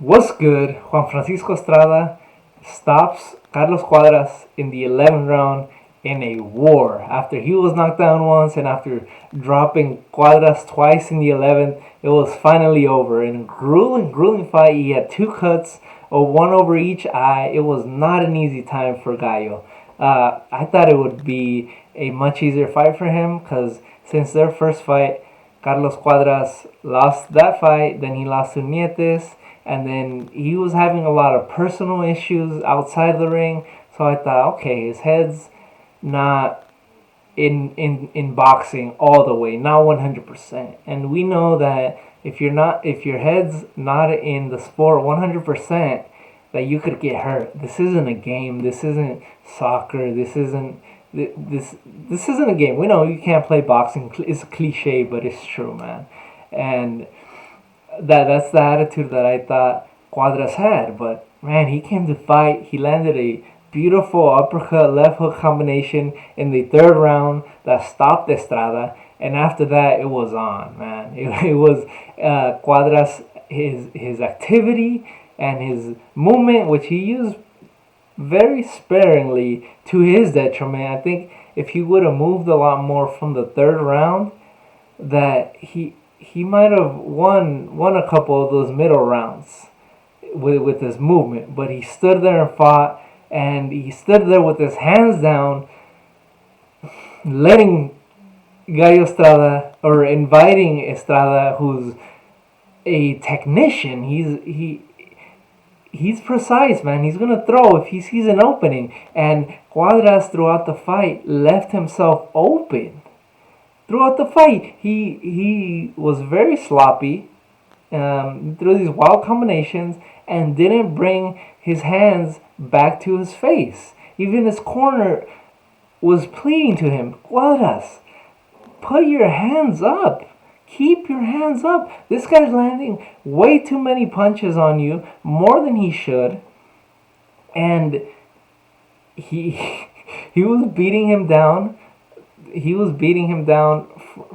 What's good? Juan Francisco Estrada stops Carlos Cuadras in the 11th round in a war. After he was knocked down once and after dropping Cuadras twice in the 11th, it was finally over. In a grueling fight, he had two cuts, one over each eye. It was not an easy time for Gallo. I thought it would be a much easier fight for him because since their first fight, Carlos Cuadras lost that fight, then he lost to Nietes, and then he was having a lot of personal issues outside the ring. So I thought, okay, his head's not in boxing all the way, not 100%. And we know that if your head's not in the sport 100%, that you could get hurt. This isn't a game. This isn't soccer. This isn't a game. We know you can't play boxing. It's a cliche, but it's true, man. And that's the attitude that I thought Cuadras had. But man, he came to fight. He landed a beautiful uppercut left hook combination in the third round that stopped Estrada. And after that, it was on, man. It was Cuadras, his activity and his movement, which he used very sparingly to his detriment. I think if he would have moved a lot more from the third round, that he might have won a couple of those middle rounds with his movement. But he stood there and fought, and he stood there with his hands down, letting Gallo Estrada, or inviting Estrada, who's a technician. He's precise, man. He's gonna throw if he sees an opening. And Cuadras throughout the fight left himself open. Throughout the fight, he was very sloppy, threw these wild combinations, and didn't bring his hands back to his face. Even his corner was pleading to him, Cuadras, put your hands up. Keep your hands up. This guy's landing way too many punches on you, more than he should. And he was beating him down. He was beating him down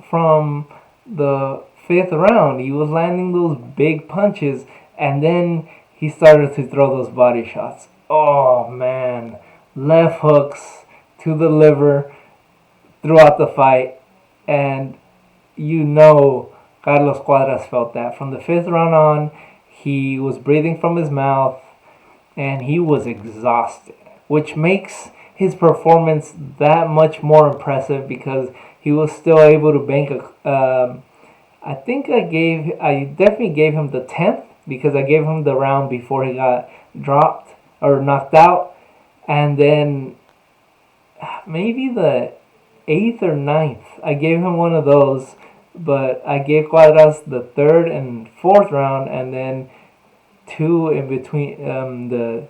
from the fifth round. He was landing those big punches, and then he started to throw those body shots. Oh man, left hooks to the liver throughout the fight, and you know Carlos Cuadras felt that. From the fifth round on, he was breathing from his mouth, and he was exhausted, which makes his performance that much more impressive because he was still able to bank a. I think I definitely gave him the 10th because I gave him the round before he got dropped or knocked out, and then maybe the 8th or 9th. I gave him one of those, but I gave Cuadras the 3rd and 4th round, and then two in between the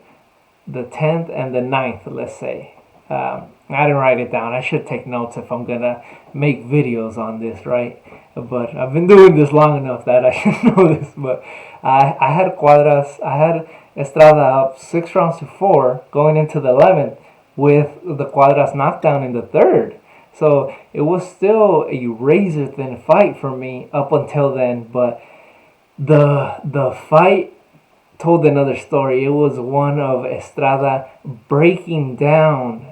10th and the 9th, let's say. I didn't write it down. I should take notes if I'm gonna make videos on this, right? But I've been doing this long enough that I should know this. But I had Estrada up 6 rounds to 4 going into the 11th with the Cuadras knockdown in the 3rd. So it was still a razor thin fight for me up until then. But the fight told another story. It was one of Estrada breaking down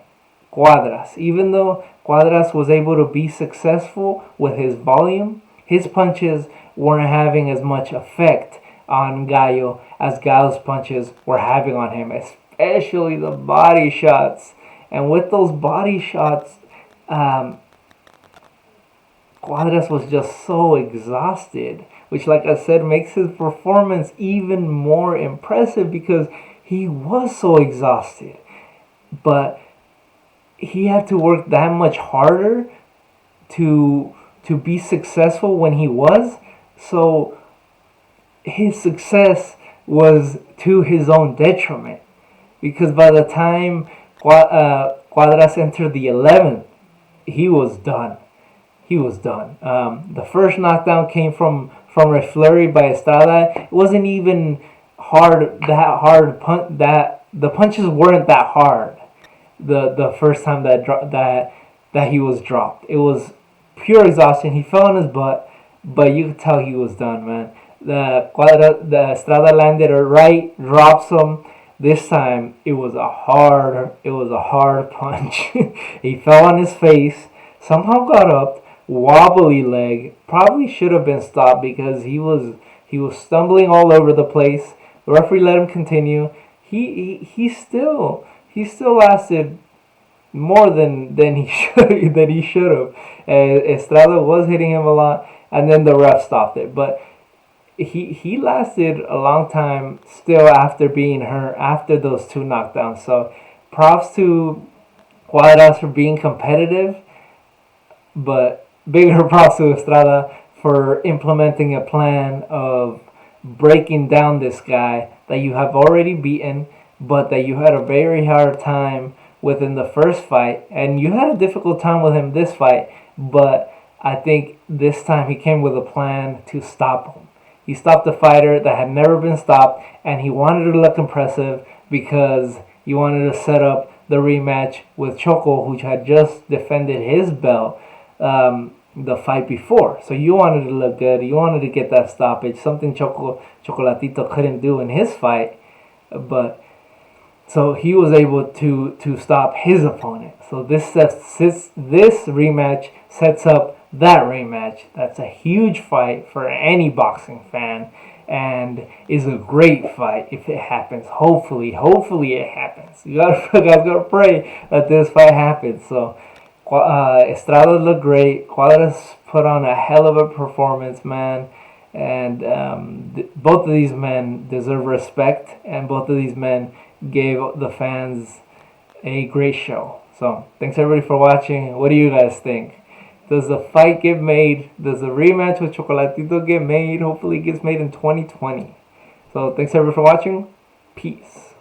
Cuadras. Even though Cuadras was able to be successful with his volume, his punches weren't having as much effect on Gallo as Gallo's punches were having on him, especially the body shots. And with those body shots, Cuadras was just so exhausted, which, like I said, makes his performance even more impressive because he was so exhausted. But he had to work that much harder to be successful when he was. So his success was to his own detriment because by the time Cuadras entered the 11th, he was done. He was done. The first knockdown came from a flurry by Estrada. It wasn't even that the punches weren't that hard. The first time that he was dropped, it was pure exhaustion. He fell on his butt, but you could tell he was done, man. The Estrada landed it right, drops him. This time it was a hard punch. He fell on his face, somehow got up, wobbly leg. Probably should have been stopped because he was stumbling all over the place. The referee let him continue. He still lasted more than he should have. Estrada was hitting him a lot, and then the ref stopped it. But he lasted a long time still after being hurt after those two knockdowns. So props to Cuadras for being competitive, but bigger props to Estrada for implementing a plan of breaking down this guy that you have already beaten, but that you had a very hard time with in the first fight, and you had a difficult time with him this fight, but I think this time he came with a plan to stop him. He stopped a fighter that had never been stopped, and he wanted to look impressive because he wanted to set up the rematch with Choco, who had just defended his belt the fight before. So you wanted to look good. You wanted to get that stoppage, something Chocolatito couldn't do in his fight. But so he was able to stop his opponent. So this rematch sets up that rematch. That's a huge fight for any boxing fan, and is a great fight if it happens. Hopefully it happens. You guys gotta pray that this fight happens. So Estrada looked great. Cuadras put on a hell of a performance, man. And both of these men deserve respect, and both of these men gave the fans a great show. So thanks everybody for watching. What do you guys think? Does the fight get made? Does the rematch with Chocolatito get made? Hopefully it gets made in 2020. So thanks everybody for watching. Peace.